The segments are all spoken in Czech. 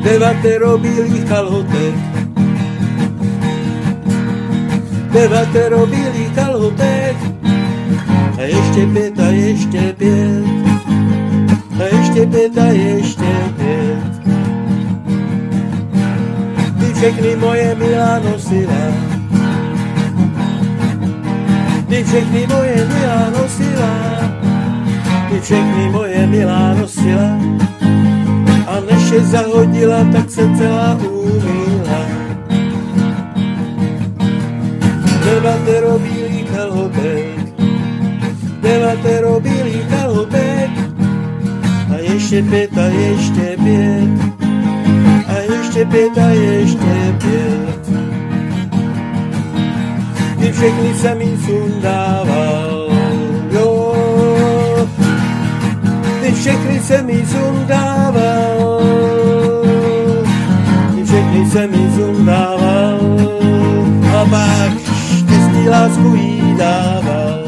Devatero bílých kalhotek, devatero bílých kalhotek, a ještě pět, a ještě pět, a ještě pět, a ještě pět. Ty všechny moje milá nosila, ty všechny moje milá nosila, ty všechny moje milá nosila, a než je zahodila, tak se celá umýla. Devatero bílých kalhotek, devatero bílých kalhotek, a ještě pět, a ještě pět, a ještě pět, a ještě pět. Ty všechny jsem jí sundával, jo, ty všechny jsem jí sundával, ty všechny jsem jí sundával, a pak štěstí lásku jí dával.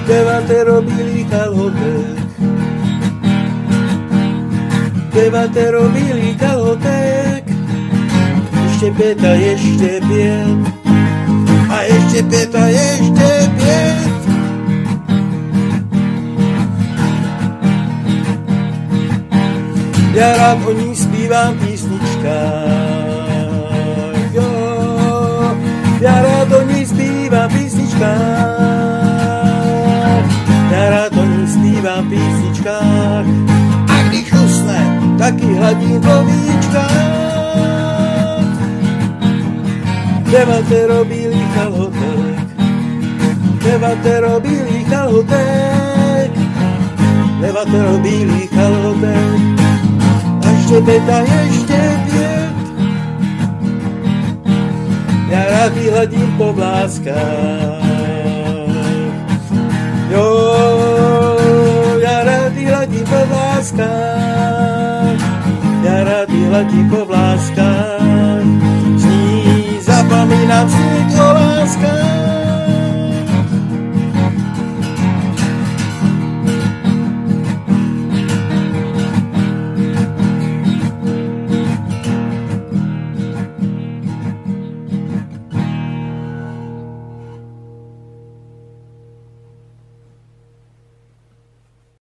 Devatero bílých kalhotek, devatero bílých kalhotek, ještě pět, a ještě pět, a ještě pět, a ještě pět. Já rád o ní zpívám písnička, jo, já rád o ní zpívám písnička, já rád o ní zpívám písničkách, a když usne, taky hladím po víčkách. Devatero bílých kalhotek, devatero bílých kalhotek, devatero bílých kalhotek, a ještě pět, a ještě pět. Já rád jí hladím po vláskách, jo, já rád jí hladím po vláskách, já rád jí hladím po vláskách, s ní zapomínám si o láskách.